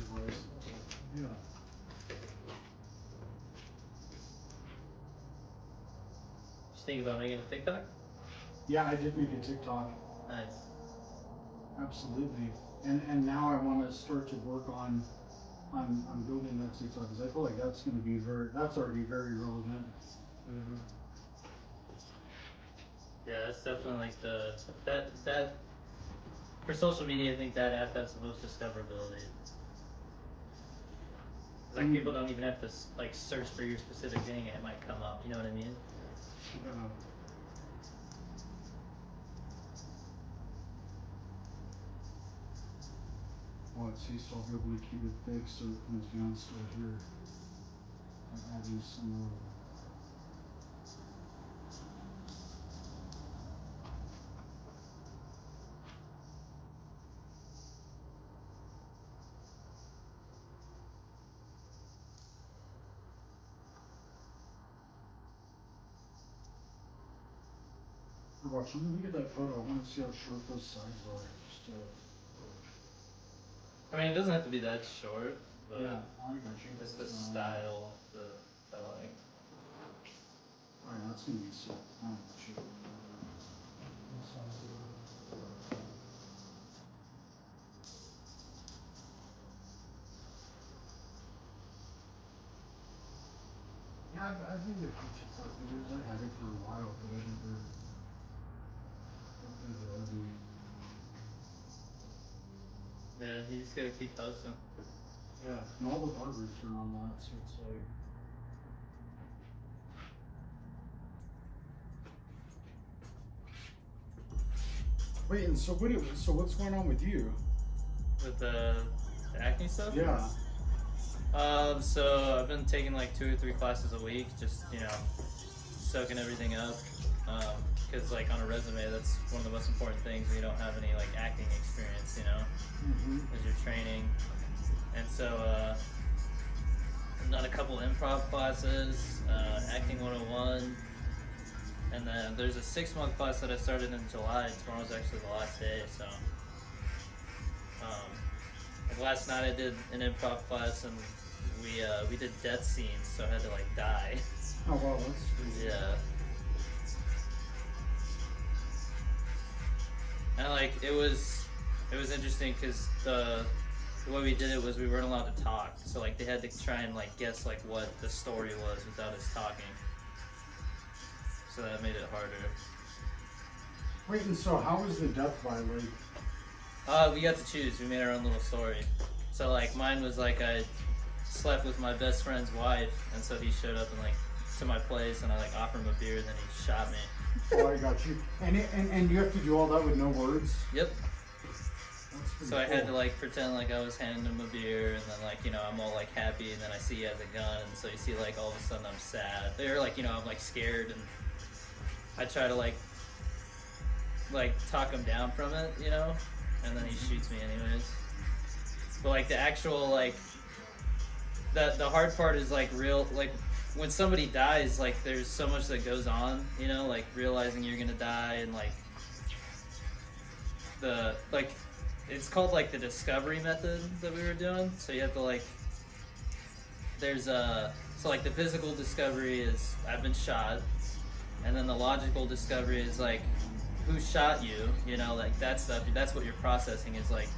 place. Yeah. You think about making a TikTok? Yeah, I did make a TikTok. Nice. Absolutely. And now I want to start to work on building that TikTok because I feel like that's going to be that's already very relevant. Mm-hmm. Yeah, that's definitely like that for social media. I think that app has the most discoverability. Like people don't even have to like search for your specific thing; it might come up. You know what I mean? Well, let's see, so I'll be able to keep it fixed so it comes down still here. And adding some more. Watch, let me get that photo. I want to see how short those sides are. Just, I mean, it doesn't have to be that short, but yeah, I got you. it's the style that I like. Alright, that's gonna be sick. I got you. Yeah, I've made a few TikTok videos. I had it for a while, but I never. Yeah, you just gotta keep posting. Yeah, and all the barbers are on that, so it's like. Wait, and so what's going on with you? With the acne stuff? Yeah. So I've been taking like 2 or 3 classes a week, just soaking everything up. Because like on a resume, that's one of the most important things when you don't have any like acting experience, is your training. And so I've done a couple improv classes, acting 101, and then there's a 6-month class that I started in July. Tomorrow's actually the last day, so. Like last night I did an improv class and we did death scenes, so I had to like die. Oh wow, that's crazy. Yeah. And like it was interesting because the way we did it was we weren't allowed to talk, so like they had to try and like guess like what the story was without us talking. So that made it harder. Wait, and so how was the death by like? We got to choose. We made our own little story. So like mine was like I slept with my best friend's wife, and so he showed up and like to my place, and I like offered him a beer, and then he shot me. Oh, I got you. And you have to do all that with no words. Yep. So I cool. had to like pretend like I was handing him a beer, and then like I'm all like happy, and then I see he has a gun, and so you see like all of a sudden I'm sad. They're like I'm like scared, and I try to like talk him down from it, and then he shoots me anyways. But like the actual like the hard part is like real like when somebody dies, like there's so much that goes on, like realizing you're gonna die, and like it's called like the discovery method that we were doing. So you have to like there's so like the physical discovery is I've been shot, and then the logical discovery is like who shot you, like that stuff. That's what you're processing is like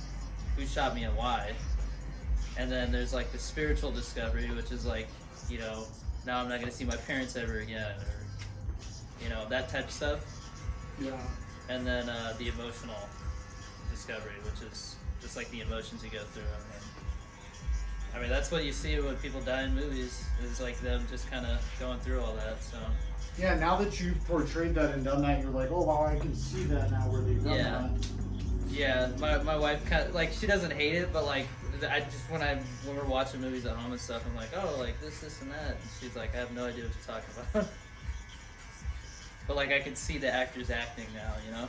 who shot me and why. And then there's like the spiritual discovery, which is like now I'm not gonna see my parents ever again, or that type of stuff. Yeah. And then the emotional discovery, which is just like the emotions you go through. And I mean that's what you see when people die in movies, is like them just kind of going through all that. So yeah, now that you've portrayed that and done that, you're like, oh wow, I can see that now where they've done that. Yeah, my wife kind of like, she doesn't hate it, but like I just when we're watching movies at home and stuff, I'm like, oh, like this and that, and she's like, I have no idea what you're talking about. But like I can see the actors acting now,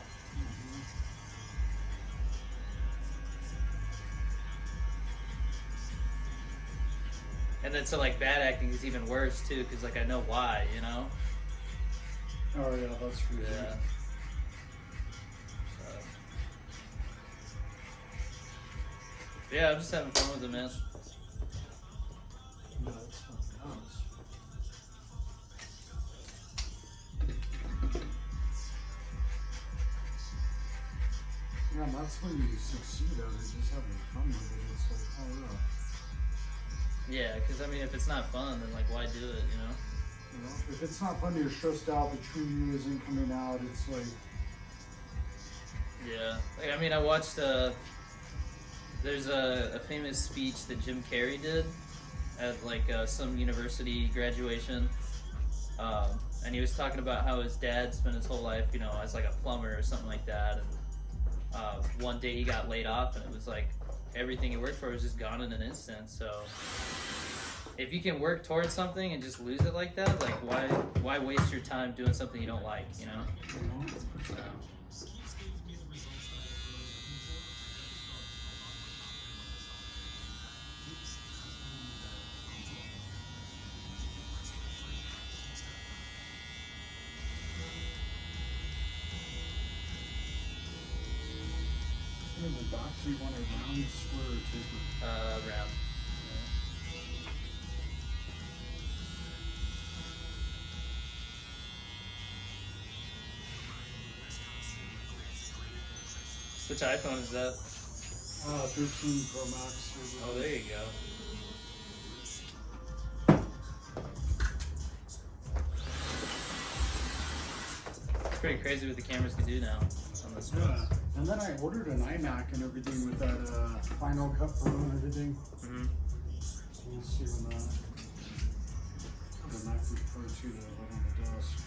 And then so like bad acting is even worse too, because like I know why, Oh yeah, that's true. Yeah. Yeah, I'm just having fun with it, man. Yeah, it's fucking nuts. Yeah, that's when you succeed at it, just having fun with it. It's like, oh yeah. Yeah, because I mean, if it's not fun, then like, why do it? You know? You know, if it's not fun, you're stressed out, the true you isn't coming out, it's like... Yeah. Like, I mean, I watched, there's a famous speech that Jim Carrey did at like some university graduation. And he was talking about how his dad spent his whole life, you know, as like a plumber or something like that. And one day he got laid off, and it was like everything he worked for was just gone in an instant. So if you can work towards something and just lose it like that, like why waste your time doing something you don't like, you know? So. In the box, you want a round, square, or taper? Round. Which iPhone is that? 13 Pro Max. Oh, there you go. It's pretty crazy what the cameras can do now on this one. Yeah, and then I ordered an iMac and everything with that Final Cut Pro and everything. Mm-hmm. So we'll see when that. I have a MacBook Pro too that I have on the desk.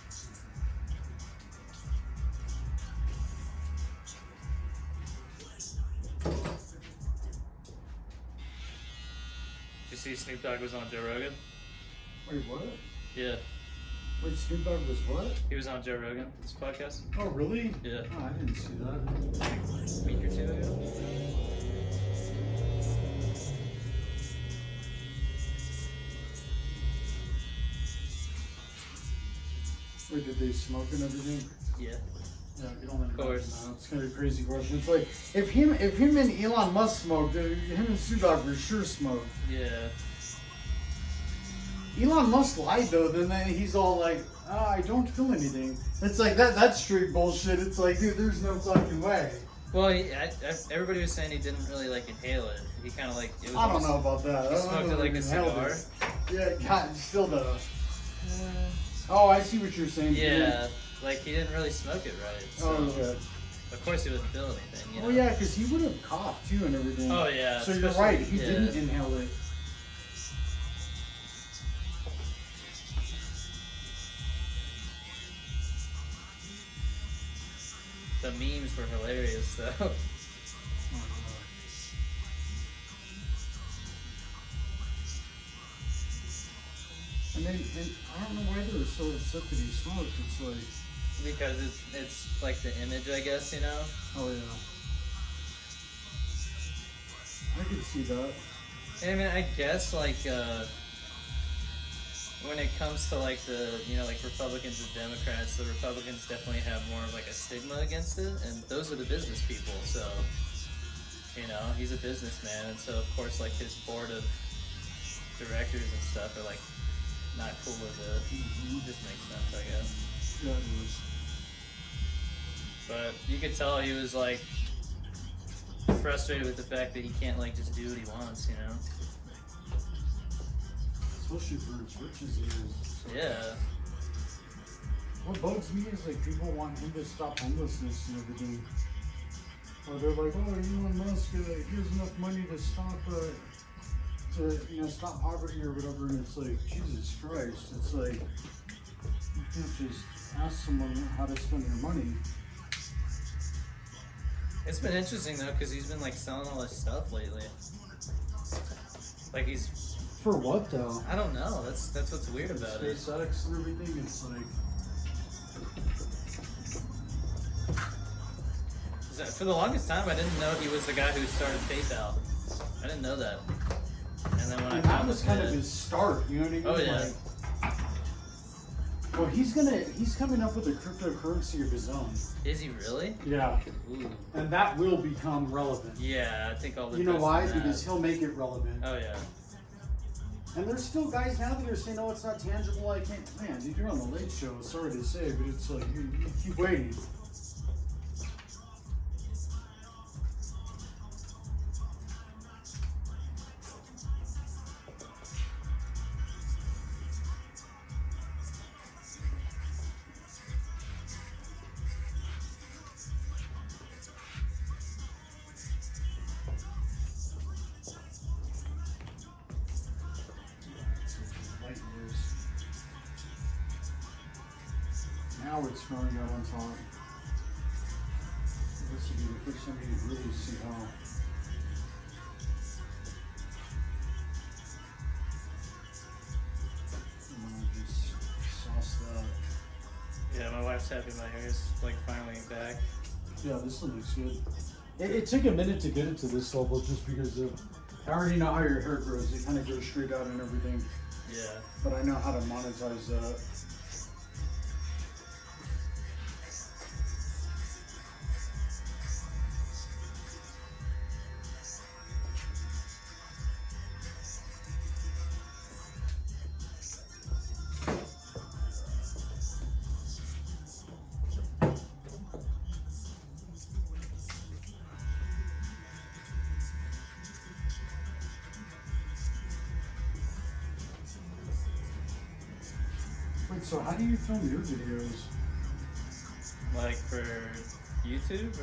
Did you see Snoop Dogg was on Joe Rogan? Wait, what? Yeah, Wait, Snoop Dogg was what? he was on Joe Rogan, this podcast. Oh, really? Yeah. Oh, I didn't see that. A week or two ago. Wait, did they smoke and everything? Yeah. Yeah, you don't Of course. know. It's gonna be a crazy question. It's like if him and Elon Musk smoked, him and Snoop Dogg for sure smoked. Yeah. Elon Musk lied though. Then he's all like, I don't feel anything. It's like that's straight bullshit. It's like, dude, there's no fucking way. Well, everybody was saying he didn't really like inhale it. He kind of like it was. I don't know about that. He smoked it like a cigar. Yeah, God, still though. Oh, I see what you're saying. Yeah, like he didn't really smoke it right. So Oh, yeah. of course he wouldn't feel anything. You know? Oh yeah, because he would have coughed too and everything. Oh yeah. So you're especially- right. He yeah. didn't inhale it. The memes were hilarious though. Oh, and I don't know why they were so upset that he smoked. It's like, Because it's like the image, I guess, you know. oh yeah, I could see that. And I mean, I guess like when it comes to like the like Republicans and Democrats, the Republicans definitely have more of like a stigma against it, and those are the business people. So he's a businessman, and so of course like his board of directors and stuff are like not cool with it. Mm-hmm. Just makes sense, I guess. Yeah, it was. But you could tell he was like frustrated with the fact that he can't like just do what he wants, Especially for as rich as he is. So. Yeah. What bugs me is like people want him to stop homelessness and everything. Or they're like, oh, Elon Musk, here's enough money to stop, stop poverty or whatever. And it's like, Jesus Christ. It's like, you can't just ask someone how to spend their money. It's been interesting though, because he's been like selling all his stuff lately. Like he's. For what though? I don't know. That's what's weird about it. SpaceX and everything. It's like. For the longest time, I didn't know he was the guy who started PayPal. I didn't know that. And then when I that found was this kind bit- of his start. You know what I mean? Oh yeah. Like, Well, he's coming up with a cryptocurrency of his own. Is he really? Yeah. Ooh. And that will become relevant. Yeah, I think all the. You know why? Because he'll make it relevant. Oh yeah. And there's still guys now that are saying, "Oh, it's not tangible. I can't." Man, if you're on the Late Show, sorry to say, but it's like you keep waiting. Now it's growing out on top. This will be the first time you really see how. Just sauce that. Yeah, my wife's happy my hair is like finally back. Yeah, this one looks good. It took a minute to get it to this level just because of. I already know how your hair grows. It kind of goes straight out and everything. Yeah. But I know how to monetize that. Wait, so how do you film your videos? Like for YouTube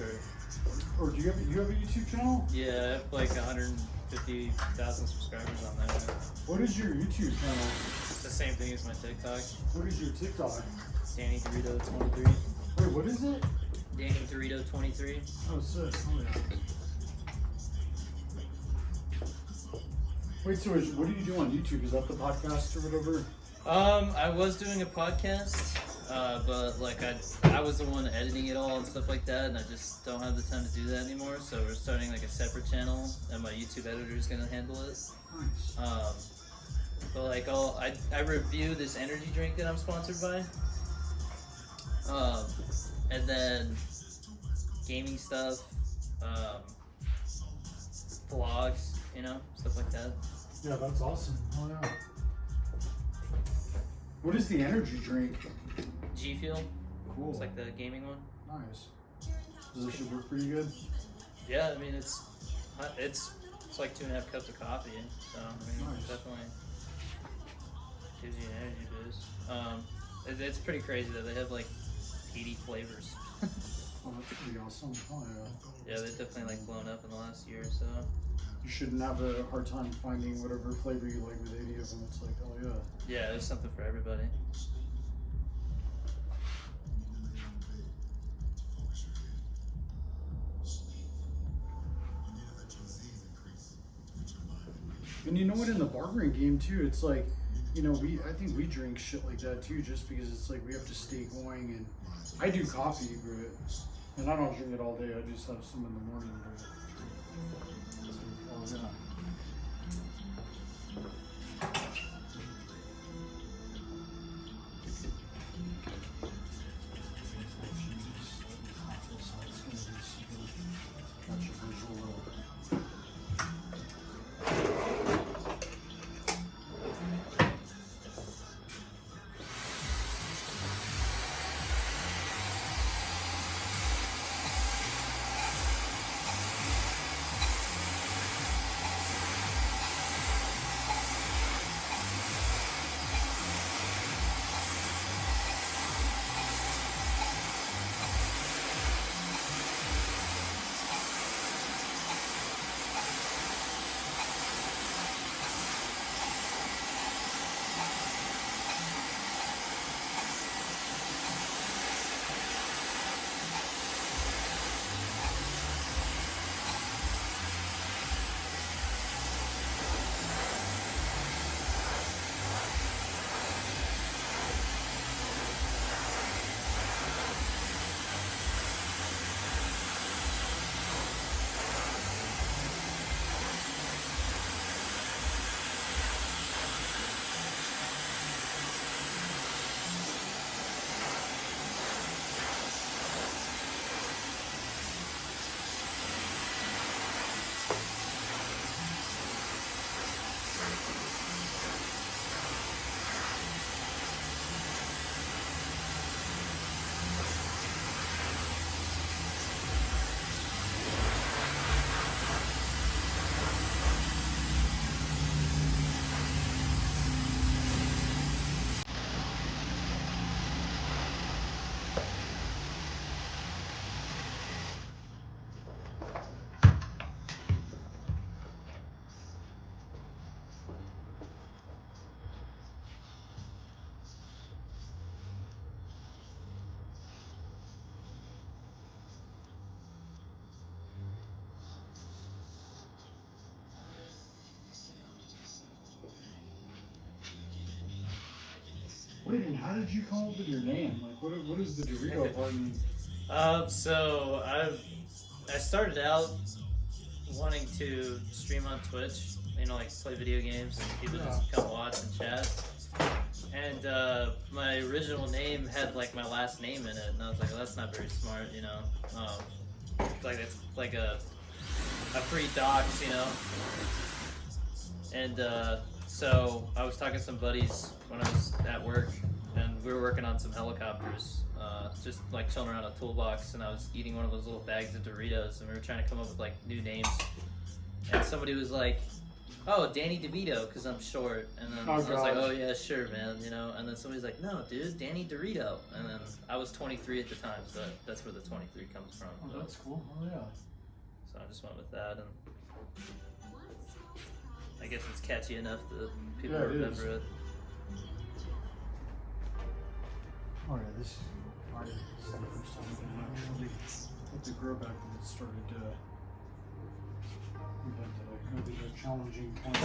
Or do you have a YouTube channel? Yeah, I have like 150,000 subscribers on there. What is your YouTube channel? It's the same thing as my TikTok. What is your TikTok? Danny Dorito 23. Wait, what is it? Danny Dorito 23. Oh, sick. Oh, yeah. Wait, so what do you do on YouTube? Is that the podcast or whatever? I was doing a podcast, but like I was the one editing it all and stuff like that, and I just don't have the time to do that anymore. So we're starting like a separate channel, and my YouTube editor is gonna handle it. Nice. But like I review this energy drink that I'm sponsored by, and then gaming stuff, vlogs, you know, stuff like that. Yeah, that's awesome. Oh yeah. What is the energy drink? G Fuel. Cool. It's like the gaming one. Nice. Does this shit work pretty good? Yeah, I mean it's like 2.5 cups of coffee, so I mean Nice. it definitely gives you an energy boost. It's pretty crazy though. They have like 80 flavors. Oh, that's pretty awesome. Oh yeah. Yeah, they've definitely like blown up in the last year or so. You shouldn't have a hard time finding whatever flavor you like with 80 of them. It's like, oh yeah. Yeah, there's something for everybody. And you know what, in the barbering game too, it's like, you know, I think we drink shit like that too, just because it's like we have to stay going. And I do coffee, but, and I don't drink it all day. I just have some in the morning. But, oh, yeah. thinking, how did you come up with your name? Like, what is the Dorito part mean? So I started out wanting to stream on Twitch, you know, like play video games and people just come watch and chat. And my original name had like my last name in it, and I was like, well, that's not very smart, you know. Like it's like a free docs, you know. And so I was talking to some buddies when I was at work, and we were working on some helicopters, just like chilling around a toolbox, and I was eating one of those little bags of Doritos, and we were trying to come up with like new names. And somebody was like, "Oh, Danny DeVito," because I'm short. And then I was like, "Oh yeah, sure, man," you know. And then somebody's like, "No, dude, Danny Dorito." And then I was 23 at the time, so that's where the 23 comes from. Oh, that's cool. Oh yeah. So I just went with that, and I guess it's catchy enough that people remember it. Oh yeah, this is the first time I've actually let the grow back and it started to go to the challenging point.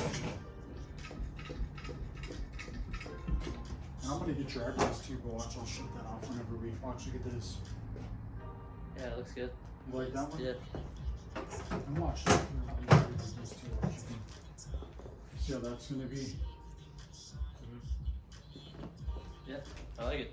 And I'm gonna get your eyebrows too, but watch, I'll shut that off whenever we watch. Look at this. Yeah, it looks good. You like that one? Yeah. And watch. See how that's gonna be. Yeah, I like it.